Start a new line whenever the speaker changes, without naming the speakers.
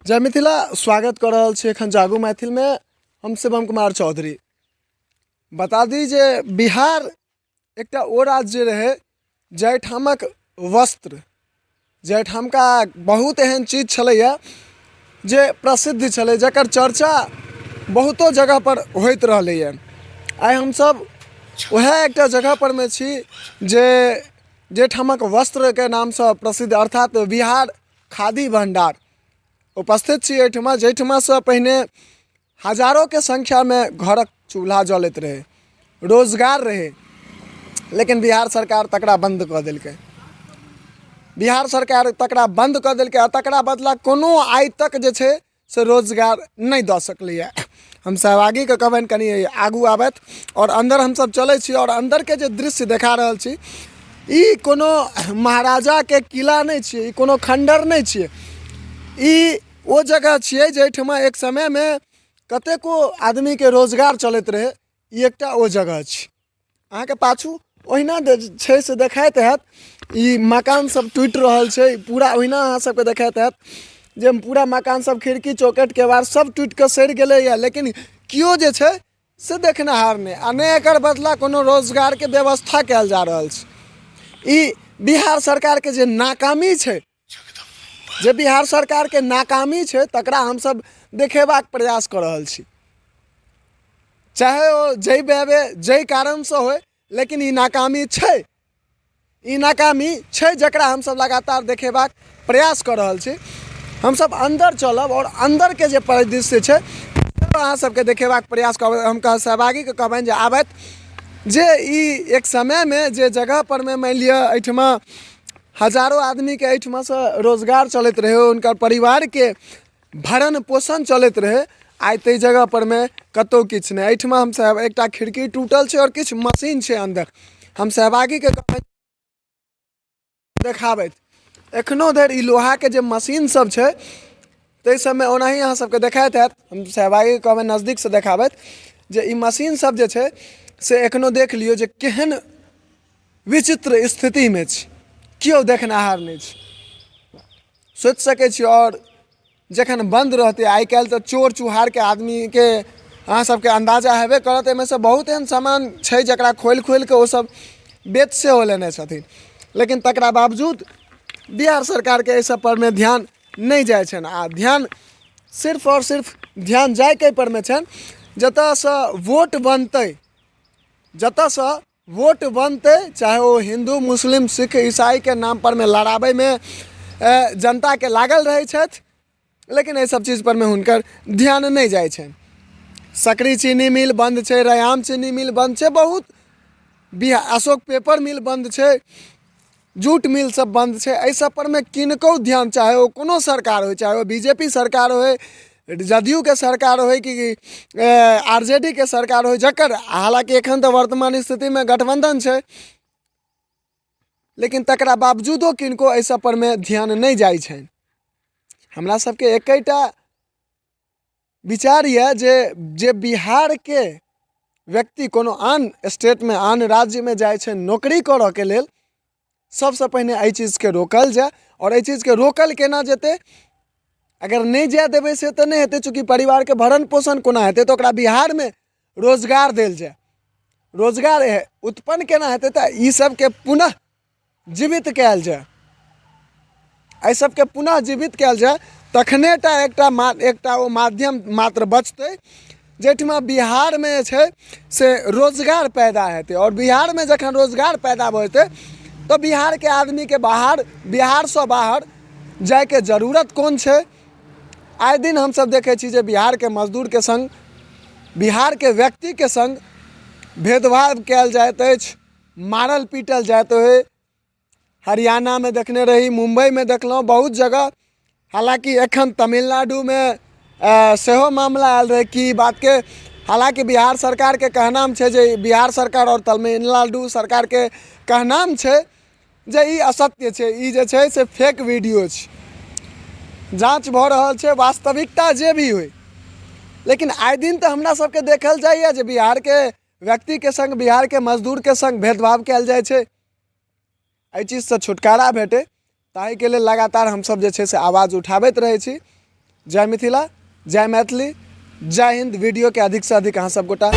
जय मिथिला स्वागत कर रहल छी एखन जागू मैथिल में हम शिवम कुमार चौधरी। बता दी जे बिहार एकटा ओ राज्य रहे जाहिठामक वस्त्र जाहिठामका बहुत एहन चीज छलैया जे प्रसिद्ध छलै, जकर चर्चा बहुतो जगह पर होइत रहलैया। आइ हमसब वएह एकटा जगह पर में छी जेठामक वस्त्र के नाम से प्रसिद्ध अर्थात बिहार खादी भंडार उपस्थित छी एहिठमा, जाहिठमा से पहिने हजारों के संख्या में घरक चूल्हा जलैत रहे, रोजगार रहे, लेकिन बिहार सरकार तकरा बंद कऽ देलकै। बिहार सरकार तकरा बंद कऽ देलकै आ तकरा बदला कोनो आइ तक जे छै से रोजगार नहीं दऽ सकलैया। हम सहभागी के कहबनि कनी आगू आबैत और अंदर हम सब चलै छी और अंदर के जे दृश्य देखा रहल छी ई कोनो महाराजा के किला नहीं छियै, ई कोनो खंडर नहीं छियै, ई ओ जगह छियै जाहिठमा एक समय में कतेको आदमी के रोजगार चलैत रहे। ई एकटा ओ जगह छै। अहाँ के पाछू ओहिना छै से देखाइत हैत, ई मकान सब टूटि रहल छै, पूरा ओहिना अहाँ सबके देखाइत हैत जे पूरा मकान सब खिड़की चौखट केवाड़ सब टूटि कऽ सड़ि गेलैया, लेकिन केओ जे छै से देखनिहार नहि आ नहि एकर बदला कोनो रोजगार के व्यवस्था कयल जा रहल छै। ई बिहार सरकार के जे नाकामी छै, जे बिहार सरकार के नाकामी छै तकरा हम सब देखेबाक प्रयास कर रहल छी, चाहे ओ जै बेबे जै कारण से होय, लेकिन ई नाकामी छै। ई नाकामी छै जकरा हम सब लगातार देखेबाक प्रयास कर रहल छी। हम सब अंदर चलब और अंदर के जे परिदृश्य छै अहाँ सबके देखेबाक प्रयास करब। हम सहभागी के कहबनि जे आबैत जे ई एक समय में जे जगह पर में मान लिअ एहिठमा हजारों आदमी के एहिठमा से रोजगार चलैत रहे, उनकर परिवार के भरण पोषण चलैत रहे, आइ ताहि जगह पर में कतौ किछु नहीं। एहिठमा हम सब एकटा खिड़की टूटल छै और किछु मशीन छै अंदर। हम सहभागी के देखाबैत एखनो धरि ई लोहा के जे मशीन सब छै ताहि सबमें ओनाही अहाँ सबके देखाइत हैत। हम सहभागी के कहबै नजदीक से देखाबैत जे ई मशीन सब जे छै से एखनो देख लियौ जे केहन विचित्र स्थिति में छै, केओ देखनिहार नहीं छै। सोचि सकै छी और जखन बंद रहते आइ काल्हि तो चोर चुहार के आदमी के अहाँ सबके अंदाजा हेबे करत, एहिमे से बहुत एहन सामान छै जकरा खोलि खोलि के ओ सब बेच सेहो लेने छथिन, लेकिन तकरा बावजूद बिहार सरकार के एहि सब पर में ध्यान नहीं जाइ छनि। आ ध्यान सिर्फ और सिर्फ ध्यान जाय के पर में छनि जतऽ से वोट बनतै, जतऽ से वोट बनतै, चाहे वो हिंदू मुस्लिम सिख ईसाई के नाम पर में लड़ाबै में जनता के लागल रहै छथि, लेकिन एहि सब चीज पर में हुनकर ध्यान नहीं जाइ छनि। सकरी चीनी मिल बंद छै, रयाम चीनी मिल बंद छै, बहुत अशोक पेपर मिल बंद छै, जूट मिल सब बंद छै। एहि सब पर में किनको ध्यान, चाहे वो कोनो सरकार हो, चाहे वो बीजेपी सरकार हो, जदयू के सरकार हो कि आरजेडी के सरकार हो, जकर हालांकि एखन तो वर्तमान स्थिति में गठबंधन छै, लेकिन तकरा बावजूदो किनको एहि सब पर में ध्यान नहीं जाइ छनि। हमरा सबके एकैटा विचार यऽ जे बिहार के व्यक्ति कोनो आन स्टेट में आन राज्य में जाइ छै नौकरी करऽ के लेल, सबसे पहिने एहि चीज के रोकल जाए। और एहि चीज के रोकल केना जेतै, अगर नहीं जाए देबै से तो नहीं हेतै, चूँकि परिवार के भरण पोषण कोना हेतै, तो ओकरा बिहार में रोजगार देल जाए। रोजगार उत्पन्न केना हेतै तऽ ई सबके पुनः जीवित कयल जाए, एहि सबके पुनः जीवित कयल जाए, तखने टा एकटा ओ माध्यम मात्र बचतै जाहिठमा बिहार में छै से रोजगार पैदा हेतै। और बिहार में जखन रोजगार पैदा भऽ जेतै तो बिहार के आदमी के बिहार से बाहर जाय के जरूरत कोन छै। आए दिन हम सब देखै छी जे बिहार के मजदूर के संग, बिहार के व्यक्ति के संग भेदभाव कयल जाइत अछि, मारल पीटल जाइत है। हरियाणा में देखने रही, मुंबई में देखलहुँ बहुत जगह, हालांकि एखन तमिलनाडु में सेहो मामला आयल रहे कि बात के, हालांकि बिहार सरकार के कहनाम छै जे बिहार सरकार और तमिलनाडु सरकार के कहनाम छै जे ई असत्य छै, ई जे छै से फेक वीडियो छै, जांच भऽ रहल छै, वास्तविकता जे भी होय। लेकिन आए दिन तो हमरा सबके देखल जाइए जे बिहार के व्यक्ति के संग, बिहार के मजदूर के संग भेदभाव कयल जाइ छै। एहि चीज से छुटकारा भेटे ताहि के लेल लगातार हम सब जे छै से आवाज उठाबैत रहै छी। जय मिथिला, जय मैथिली, जय हिंद। वीडियो के अधिक से अधिक अहाँ सब गोटा